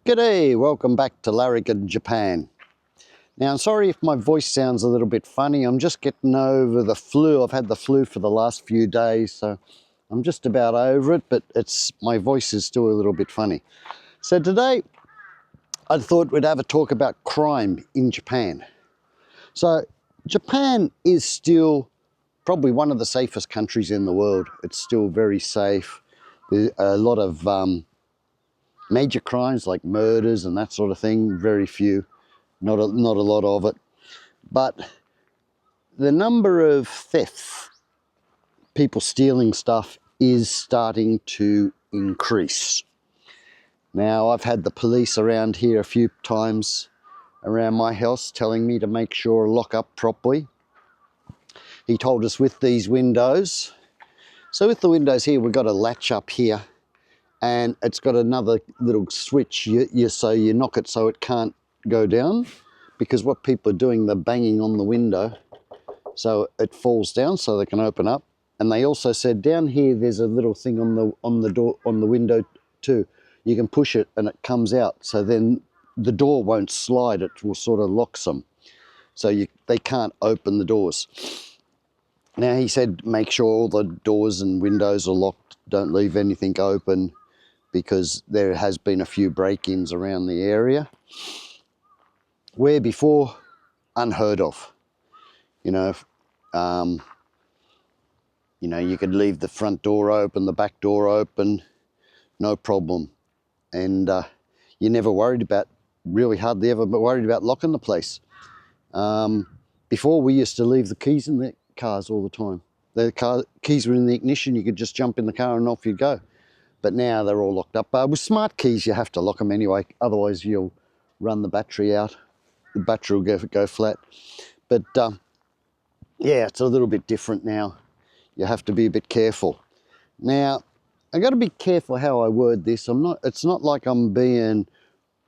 G'day, welcome back to Larrigan, Japan. Now I'm sorry if my voice sounds a little bit funny. I'm just getting over the flu. I've had the flu for the last few days, so I'm just about over it, but my voice is still a little bit funny. So today I thought we'd have a talk about crime in Japan. So Japan is still probably one of the safest countries in the world. It's still very safe. There's a lot of major crimes like murders and that sort of thing, very few, not a lot of it. But the number of thefts, people stealing stuff, is starting to increase. Now, I've had the police around here a few times around my house telling me to make sure I lock up properly. He told us with these windows, so with the windows here, we've got a latch up here, and it's got another little switch, so you knock it so it can't go down, because what people are doing, they're banging on the window so it falls down so they can open up. And they also said down here there's a little thing on the window too. You can push it and it comes out, so then the door won't slide, it will sort of locks them, so they can't open the doors. Now he said make sure all the doors and windows are locked, don't leave anything open, because there has been a few break-ins around the area where before unheard of. You know, you could leave the front door open, the back door open, no problem, and you never worried about, really hardly ever worried about locking the place. Before we used to leave the keys in the cars all the time. The keys were in the ignition, you could just jump in the car and off you go. But now they're all locked up. With smart keys, you have to lock them anyway, otherwise you'll run the battery out. The battery will go flat. But yeah, it's a little bit different now. You have to be a bit careful. Now, I got to be careful how I word this. It's not like I'm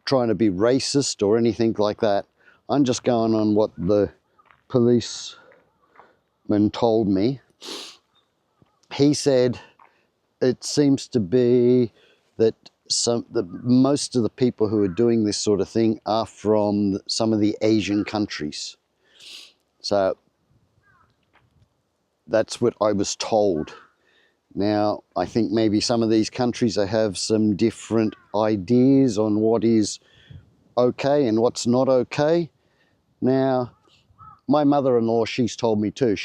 trying to be racist or anything like that. I'm just going on what the policeman told me. He said it seems to be that most of the people who are doing this sort of thing are from some of the Asian countries. So that's what I was told. Now, I think maybe some of these countries have some different ideas on what is okay and what's not okay. Now, my mother-in-law, she's told me too,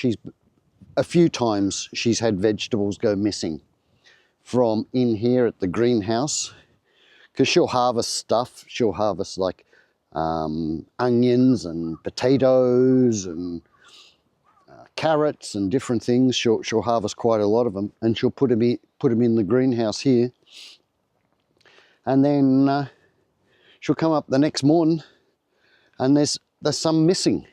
a few times she's had vegetables go missing from in here at the greenhouse, because she'll harvest stuff. She'll harvest like onions and potatoes and carrots and different things. She'll harvest quite a lot of them, and she'll put them in the greenhouse here, and then she'll come up the next morning and there's some missing.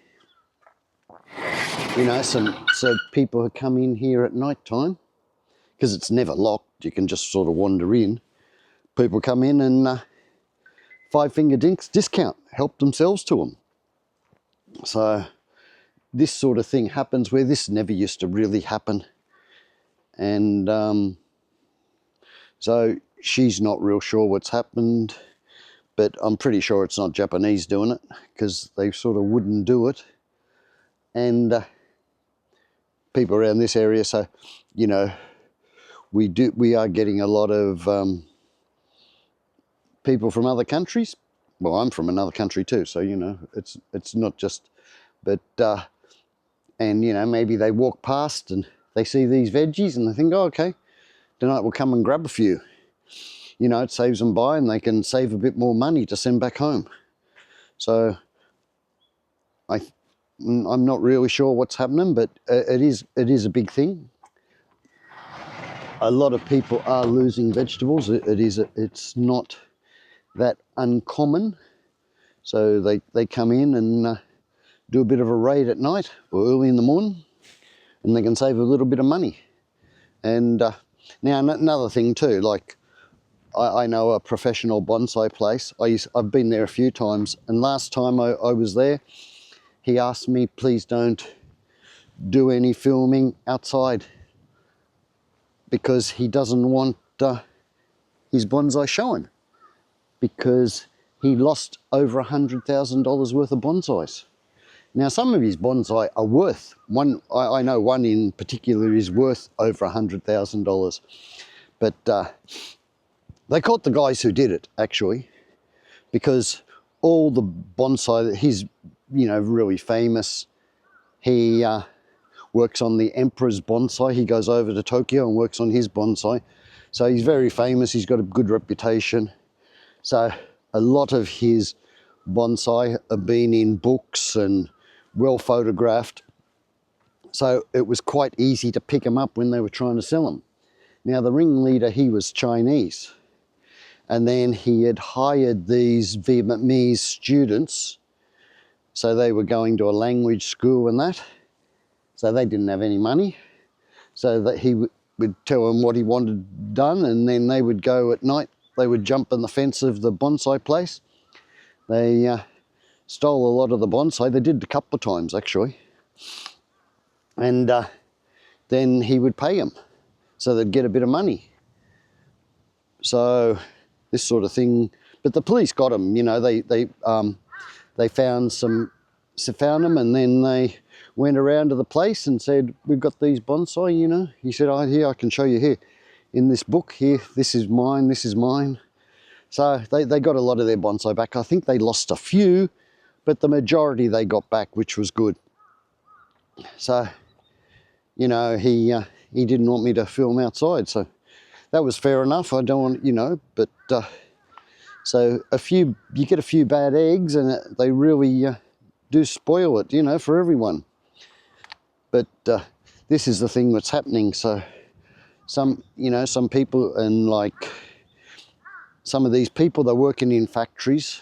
So people who come in here at night time, because it's never locked, you can just sort of wander in. People come in and 5 finger discount, help themselves to them. So this sort of thing happens where this never used to really happen. And so she's not real sure what's happened, but I'm pretty sure it's not Japanese doing it, because they sort of wouldn't do it. And people around this area, so we are getting a lot of people from other countries. Well, I'm from another country too, so it's not just, but and maybe they walk past and they see these veggies and they think, oh, okay, tonight we'll come and grab a few. It saves them by, and they can save a bit more money to send back home. So I'm not really sure what's happening, but it is a big thing. A lot of people are losing vegetables. It's not that uncommon. So they come in and do a bit of a raid at night or early in the morning, and they can save a little bit of money. And now another thing too, like I know a professional bonsai place. I've been there a few times, and last time I was there, he asked me, please don't do any filming outside, because he doesn't want his bonsai showing. because he lost over $100,000 worth of bonsais. Now, some of his bonsai are worth, I know one in particular is worth over $100,000, but they caught the guys who did it, actually, because all the bonsai, he's, you know, really famous. He works on the emperor's bonsai. He goes over to Tokyo and works on his bonsai. So he's very famous. He's got a good reputation. So a lot of his bonsai have been in books and well photographed. So it was quite easy to pick them up when they were trying to sell them. Now, the ringleader, he was Chinese. And then he had hired these Vietnamese students. So they were going to a language school and that. So they didn't have any money. So that he would tell them what he wanted done, and then they would go at night. They would jump on the fence of the bonsai place. They stole a lot of the bonsai. They did it a couple of times, actually. And then he would pay them. So they'd get a bit of money. So this sort of thing. But the police got him, you know, they found them, and then they went around to the place and said, we've got these bonsai, you know. He said, oh, here, I can show you here. In this book here, this is mine, this is mine. So they got a lot of their bonsai back. I think they lost a few, but the majority they got back, which was good. So, you know, he didn't want me to film outside, so that was fair enough. I don't want, you know, but so you get a few bad eggs, and they really do spoil it, you know, for everyone. But this is the thing that's happening. So some people, and like some of these people, they're working in factories.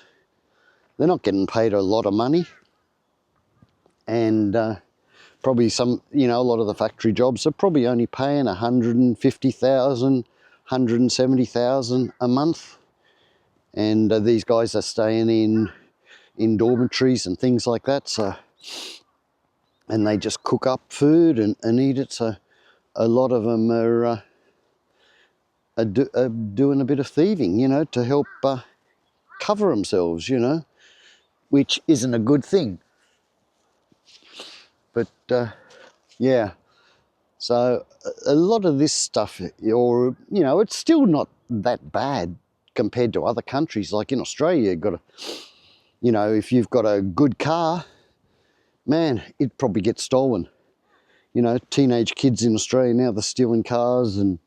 They're not getting paid a lot of money, and probably a lot of the factory jobs are probably only paying $150,000, $170,000 a month. And these guys are staying in dormitories and things like that. So, and they just cook up food and eat it. So a lot of them are doing a bit of thieving, you know, to help cover themselves, you know, which isn't a good thing. But yeah, so a lot of this stuff, or, you know, it's still not that bad compared to other countries. Like in Australia, you've got you know, if you've got a good car, man, it probably gets stolen. You know, teenage kids in Australia now, they're stealing cars and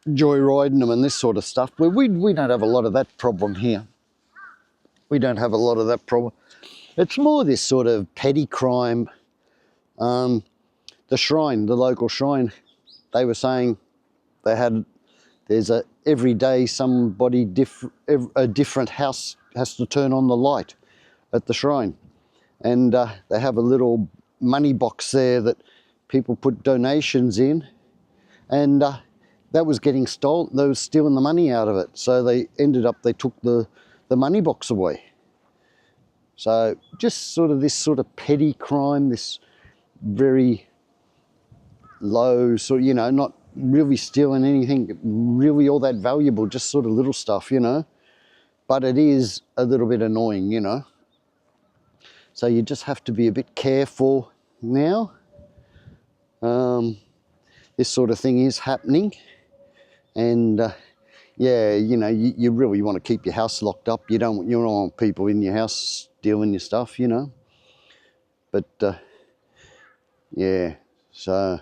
joyriding them and this sort of stuff. But we don't have a lot of that problem here. We don't have a lot of that problem. It's more this sort of petty crime. The shrine, the local shrine, they were saying every day somebody a different house has to turn on the light at the shrine. And they have a little money box there that people put donations in, and that was getting stolen. They were stealing the money out of it. So they took the money box away. So just sort of this sort of petty crime, this very low, sort of, you know, not really stealing anything really all that valuable, just sort of little stuff, you know. But it is a little bit annoying, you know. So you just have to be a bit careful now. This sort of thing is happening, and yeah, you know, you really want to keep your house locked up. You don't want people in your house stealing your stuff, you know. But yeah, so,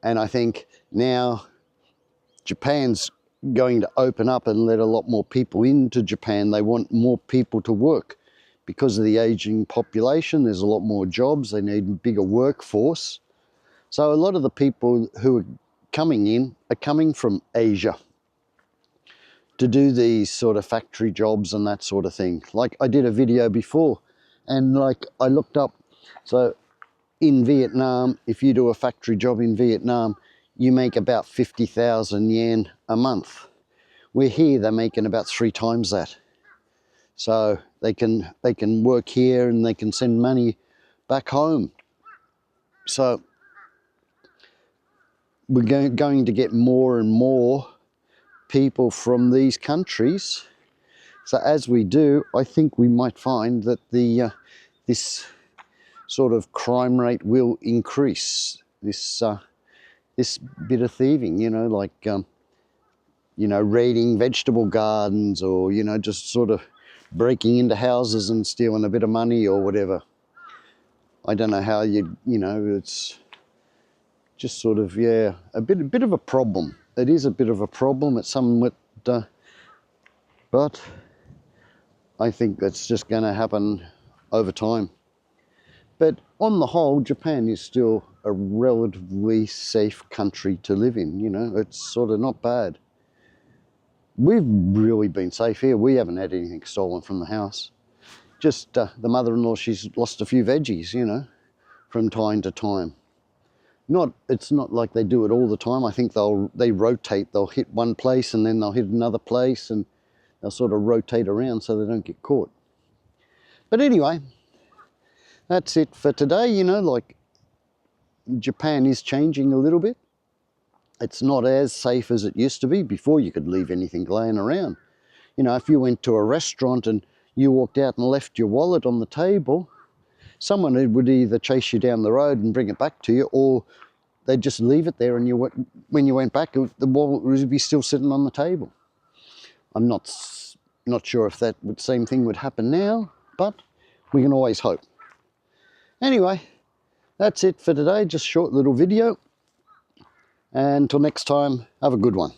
and I think now Japan's going to open up and let a lot more people into Japan. They want more people to work because of the aging population. There's a lot more jobs. They need a bigger workforce. So a lot of the people who are coming in are coming from Asia to do these sort of factory jobs and that sort of thing. Like I did a video before, and like I looked up, so in Vietnam, if you do a factory job in Vietnam, you make about 50,000 yen a month. We're here, they're making about 3 times that. So they can work here and they can send money back home. So we're going to get more and more people from these countries So as we do, I think we might find that the this sort of crime rate will increase. This bit of thieving, you know, like you know, raiding vegetable gardens, or you know, just sort of breaking into houses and stealing a bit of money or whatever. I don't know how you know, it's just sort of, yeah, a bit of a problem. It is a bit of a problem. It's somewhat, but I think that's just going to happen over time. But on the whole, Japan is still a relatively safe country to live in. You know, it's sort of not bad. We've really been safe here. We haven't had anything stolen from the house. Just the mother-in-law, she's lost a few veggies, you know, from time to time. It's not like they do it all the time. I think they rotate. They'll hit one place and then they'll hit another place, and they'll sort of rotate around so they don't get caught. But anyway, that's it for today. You know, like, Japan is changing a little bit. It's not as safe as it used to be. Before, you could leave anything laying around. You know, if you went to a restaurant and you walked out and left your wallet on the table, someone would either chase you down the road and bring it back to you, or they'd just leave it there, and when you went back, the wallet would be still sitting on the table. I'm not sure if that same thing would happen now, but we can always hope. Anyway, that's it for today. Just a short little video. And until next time, have a good one.